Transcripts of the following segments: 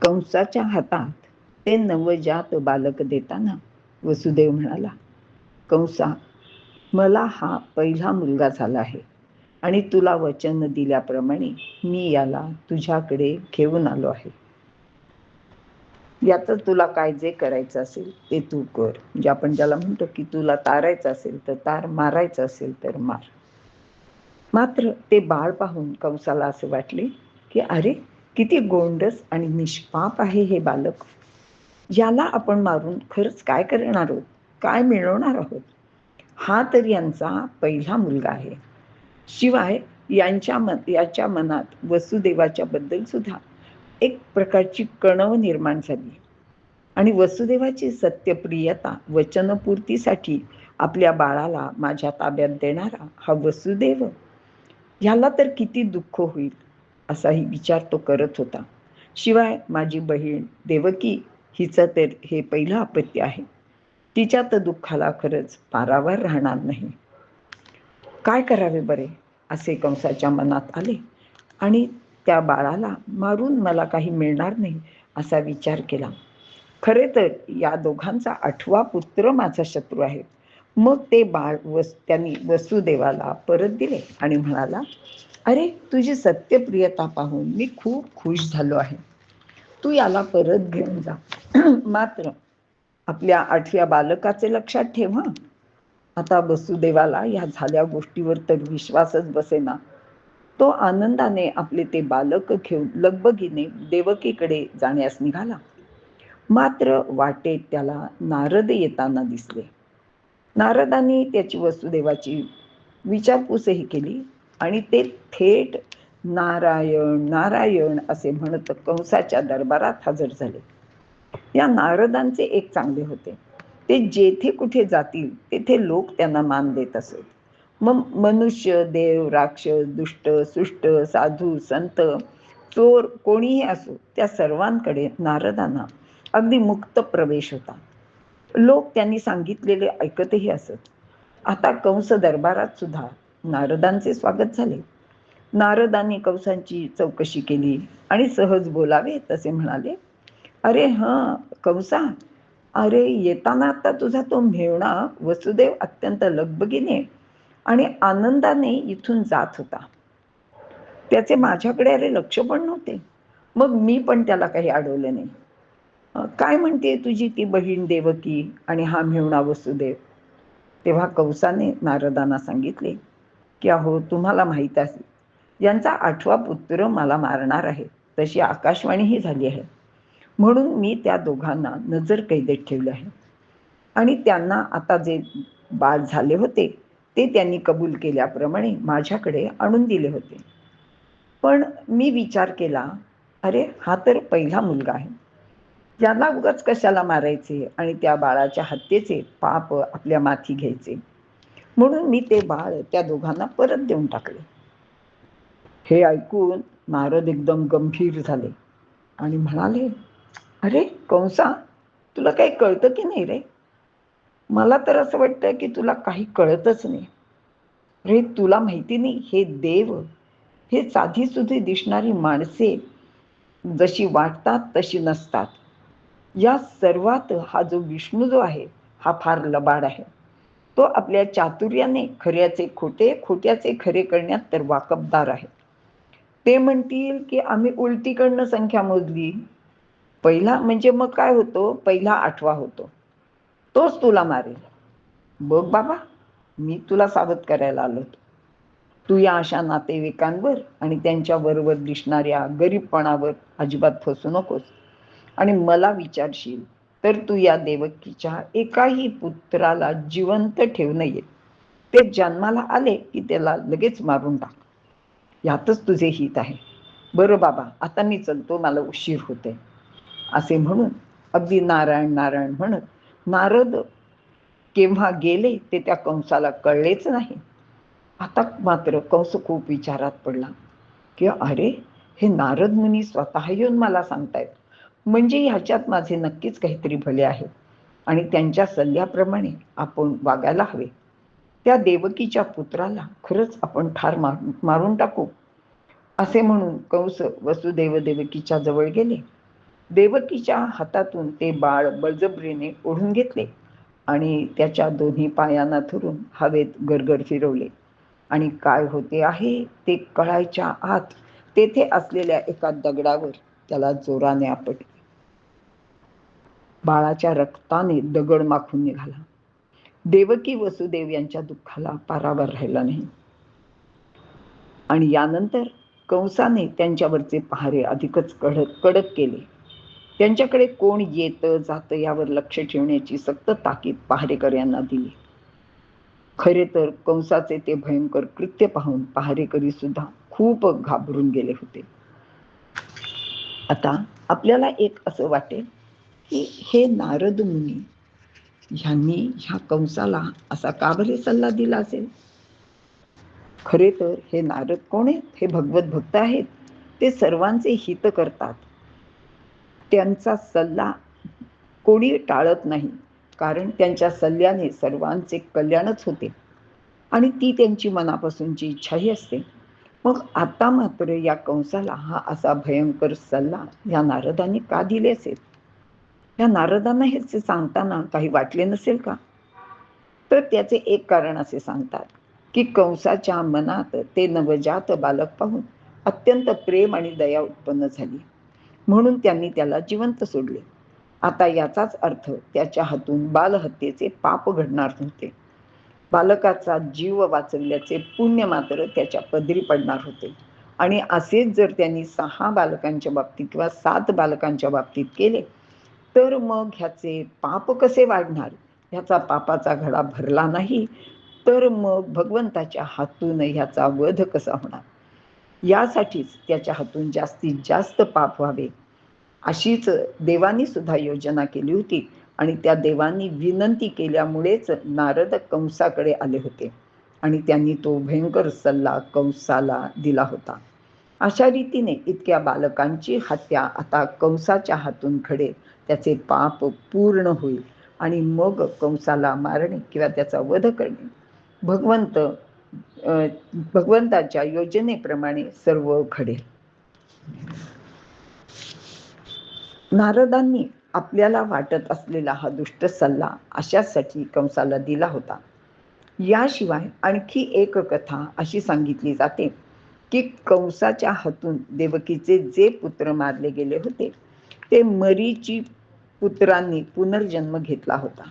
कंसाच्या हातात ते नवजात बालक देताना वसुदेव म्हणाला, कंसा, मला हा पहिला मुलगा झाला आहे आणि तुला वचन दिल्याप्रमाणे मी याला तुझ्याकडे घेऊन आलो आहे. याचं तुला काय जे करायचं असेल ते तू कर. म्हणजे आपण ज्याला म्हणतो की तुला तारायचं असेल तर तार, मारायचं असेल तर मार. मात्र ते बाळ पाहून कंसाला असे वाटले की अरे, किती गोंडस आणि निष्पाप आहे हे बालक. याला आपण मारून खरंच काय करणार आहोत, काय मिळवणार आहोत. हा तर यांचा पहिला मुलगा आहे. शिवाय याच्या मनात वसुदेवाच्या बद्दल सुद्धा एक प्रकारची कणव निर्माण झाली आणि वसुदेवाची सत्यप्रियता वचनपूर्तीसाठी आपल्या बाळाला माझ्या ताब्यात देणारा हा वसुदेव, ह्याला तर किती दुःख होईल असाही विचार तो करत होता. शिवाय माझी बहीण देवकी, हिचं तर हे पहिलं अपत्य आहे. तिच्या तर दुःखाला खरंच पारावर राहणार नाही. काय करावे बरे असे कंसाच्या मनात आले आणि त्या बाळाला मारून मला काही मिळणार नाही असा विचार केला. खरे तर या दोघांचा 8वा पुत्र माझा शत्रू आहे. मग ते बाळ त्यांनी वसुदेवाला परत दिले आणि म्हणाला, अरे, तुझी सत्यप्रियता पाहून मी खूप खुश झालो आहे. तू याला परत घेऊन जा. मात्र आपल्या 8व्या बालकाचे लक्षात ठेव हं. आता वसुदेवाला या झाल्या गोष्टीवर तर विश्वासच बसेना. तो आनंदाने आपले ते बालक घेऊन लगबगीने देवकीकडे जाण्यास निघाला. मात्र वाटेत त्याला नारद येताना दिसले. नारदांनी त्याची वसुदेवाची विचारपूसही केली आणि ते थेट नारायण नारायण असे म्हणत कंसाच्या दरबारात हजर झाले. या नारदांचे एक चांगले होते, ते जेथे कुठे जातील तेथे लोक त्यांना मान देत असत. मग मनुष्य, देव, राक्षस, दुष्ट, सुष्ट, साधू, संत, चोर कोणीही असो, त्या सर्वांकडे नारदांना अगदी मुक्त प्रवेश होता. लोक त्यांनी सांगितलेले ऐकतही असत. आता कंस दरबारात सुद्धा नारदांचे स्वागत झाले. नारदांनी कंसांची चौकशी केली आणि सहज बोलावे तसे म्हणाले, अरे हां कंसा, अरे येताना आता तुझा तो मेहुणा वसुदेव अत्यंत लगबगीने आणि आनंदाने इथून जात होता. त्याचे माझ्याकडे अरे लक्ष पण नव्हते. मग मी पण त्याला काही अडवलं नाही. काय म्हणते तुझी ती बहीण देवकी आणि हा मेहुणा वसुदेव? तेव्हा कंसाने नारदांना सांगितले की अहो, तुम्हाला माहीत आहे यांचा 8वा पुत्र मला मारणार आहे, तशी आकाशवाणीही झाली आहे. म्हणून मी त्या दोघांना नजर कैदेत ठेवले आहे आणि त्यांना आता जे बाळ झाले होते ते त्यांनी कबूल केल्याप्रमाणे माझ्याकडे आणून दिले होते. पण मी विचार केला, अरे हा तर पहिला मुलगा आहे, याला उगाच कशाला मारायचे आणि त्या बाळाच्या हत्येचे पाप आपल्या माथी घ्यायचे. म्हणून मी ते बाळ त्या दोघांना परत देऊन टाकले. हे ऐकून नारद एकदम गंभीर झाले आणि म्हणाले, अरे कंसा, तुला काही कळतं की नाही रे? मला तर असं वाटतं की तुला काही कळतच नाही रे. तुला माहिती नाही, हे देव, हे साधी सुधी दिसणारी माणसे जशी वाटतात तशी नसतात. या सर्वात हा जो विष्णू जो आहे हा फार लबाड आहे. तो आपल्या चातुर्याने खऱ्याचे खोटे, खोट्याचे खरे करण्यात तर वाकबदार आहे. ते म्हणतील की आम्ही उलटीकडनं संख्या मोजली. पहिला म्हणजे मग काय होतो, पहिला 8वा होतो, तोच तुला मारेल. बघ बाबा, मी तुला सावध करायला आलो होतो. तू या अशा नातेवाईकांवर आणि त्यांच्याबरोबर दिसणाऱ्या गरीबपणावर अजिबात फसू नकोस. आणि मला विचारशील तर तू या देवकीच्या एकाही पुत्राला जिवंत ठेवू नये. ते जन्माला आले की त्याला लगेच मारून टाक. यातच तुझे हित आहे. बरं बाबा, आता मी चलतो, मला उशीर होते. असे म्हणून अगदी नारायण नारायण म्हणत नारद केव्हा गेले ते त्या कंसाला कळलेच नाही. आता मात्र कंस खूप विचारात पडला की अरे, हे नारद मुनी स्वतः येऊन मला सांगतायत, म्हणजे ह्याच्यात माझे नक्कीच काहीतरी भले आहे आणि त्यांच्या सल्ल्याप्रमाणे आपण वागायला हवे. त्या देवकीच्या पुत्राला खरंच आपण ठार मारून टाकू. असे म्हणून कंस वसुदेव देवकीच्या जवळ गेले. देवकीच्या हातातून ते बाळ बळजबरीने ओढून घेतले आणि त्याच्या दोन्ही पायांना धरून हवेत गरगर फिरवले आणि काय होते आहे ते कळायच्या आत तेथे असलेल्या एका दगडावर त्याला जोराने आपटले. बाळाच्या रक्ताने दगड माखून निघाला. देवकी वसुदेव यांच्या दुःखाला पारावर राहिला नाही आणि यानंतर कंसाने त्यांच्यावरचे पहारे अधिकच कडक केले. त्यांच्याकडे कोण येतं जातं यावर लक्ष ठेवण्याची सक्त ताकीद पहारेकऱ्यांना दिली. खरे तर कंसाचे ते भयंकर कृत्य पाहून पहारेकरी सुद्धा खूप घाबरून गेले होते. आता आपल्याला एक असं वाटेल की हे नारद मुनी ह्यांनी ह्या कंसाला असा का बरे सल्ला दिला असेल. खरे तर हे नारद कोण आहेत? हे भगवत भक्त आहेत. ते सर्वांचे हित करतात. त्यांचा सल्ला कोणी टाळत नाही, कारण त्यांच्या सल्ल्याने सर्वांचे कल्याणच होते आणि ती त्यांची मनापासूनची इच्छाही असते. मग आता मात्र या कंसाला हा असा भयंकर सल्ला या नारदांनी का दिले असेल? या नारदांना हे सांगताना काही वाटले नसेल का? तर त्याचे एक कारण असे सांगतात की कंसाच्या मनात ते नवजात बालक पाहून अत्यंत प्रेम आणि दया उत्पन्न झाली, म्हणून त्यांनी त्याला जिवंत सोडले. आता याचाच अर्थ त्याच्या हातून बालहत्येचे पाप घडणार नव्हते. बालकाचा जीव वाचवल्याचे पुण्य मात्र त्याच्या पदरी पडणार होते आणि असेच जर त्यांनी 6 बालकांच्या बाबतीत किंवा 7 बालकांच्या बाबतीत केले तर मग ह्याचे पाप कसे वाढणार? ह्याचा पापाचा घडा भरला नाही तर मग भगवंताच्या हातून ह्याचा वध कसा होणार? यासाठीच त्याच्या हातून जास्तीत जास्त पाप व्हावे अशीच देवांनी सुद्धा योजना केली होती आणि त्या देवांनी विनंती केल्यामुळेच नारद कंसाकडे आले होते आणि त्यांनी तो भयंकर सल्ला कंसाला दिला होता. अशा रीतीने इतक्या बालकांची हत्या आता कंसाच्या हातून घडेल, त्याचे पाप पूर्ण होईल आणि मग कंसाला मारणे किंवा त्याचा वध करणे भगवंताच्या योजनेप्रमाणे सर्व घडेल. नारदांनी आपल्याला वाटत असलेला हा दुष्ट सल्ला अशासाठी कंसाला दिला होता. याशिवाय आणखी एक कथा अशी सांगितली जाते की कंसाच्या हातून देवकीचे जे पुत्र मारले गेले होते ते मरीची पुत्रांनी पुनर्जन्म घेतला होता.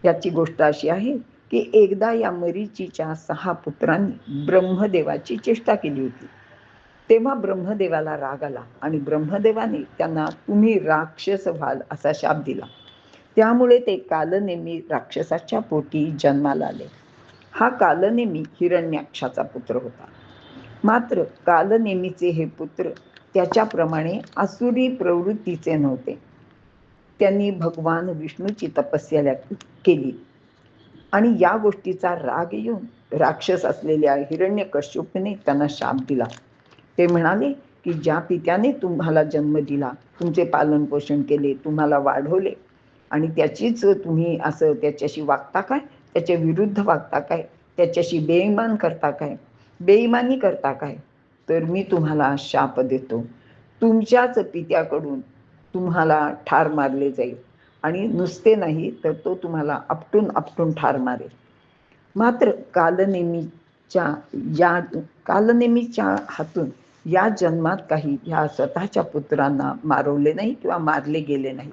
याची गोष्ट अशी आहे की एकदा या मरीचीच्या 6 पुत्रांनी ब्रह्मदेवाची चेष्टा केली होती. तेव्हा ब्रह्मदेवाला राग आला आणि ब्रह्मदेवाने त्यांना तुम्ही राक्षस व्हाल असा शाप दिला. त्यामुळे ते कालनेमी राक्षसाच्या पोटी जन्माला आले. हा कालनेमी हिरण्याक्षाचा पुत्र होता. मात्र कालनेमीचे हे पुत्र त्याच्याप्रमाणे आसुरी प्रवृत्तीचे नव्हते. त्यांनी भगवान विष्णूची तपस्या केली आणि या गोष्टीचा राग येऊन राक्षस असलेल्या हिरण्यकश्यपूने त्यांना शाप दिला. ते म्हणाले की ज्या पित्याने तुम्हाला जन्म दिला, तुमचे पालन पोषण केले, तुम्हाला वाढवले आणि त्याचीच तुम्ही असं त्याच्याशी वागता काय? त्याच्या विरुद्ध वागता काय? त्याच्याशी बेईमानी करता काय? तर मी तुम्हाला शाप देतो. तुमच्याच पित्याकडून तुम्हाला ठार मारले जाईल आणि नुसते नाही तर तो तुम्हाला आपटून ठार मारेल. मात्र कालनेमीच्या हातून या जन्मात काही ह्या स्वतःच्या पुत्रांना मारवले नाही किंवा मारले गेले नाहीत.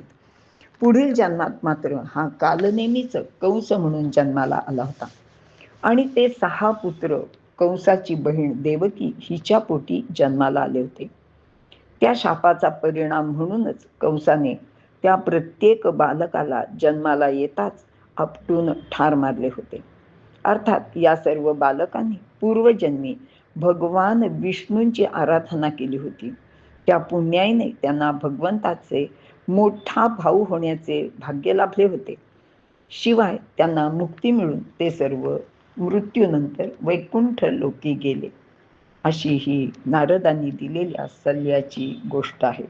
पुढील जन्मात मात्र हा कालनेमीच कंस म्हणून जन्माला आला होता आणि ते 6 पुत्र कंसाची बहीण देवकी हिच्या पोटी जन्माला आले होते. त्या शापाचा परिणाम म्हणूनच कंसाने त्या प्रत्येक बालकाला जन्माला येताच आपटून ठार मारले होते. अर्थात या सर्व बालकांनी पूर्वजन्मी भगवान विष्णूंची आराधना केली होती. त्या पुण्याईने त्यांना भगवंताचे मोठा भाऊ होण्याचे भाग्य लाभले होते. शिवाय त्यांना मुक्ती मिळून ते सर्व मृत्यूनंतर वैकुंठ लोकी गेले. अशी ही नारदांनी दिलेल्या सल्ल्याची गोष्ट आहे.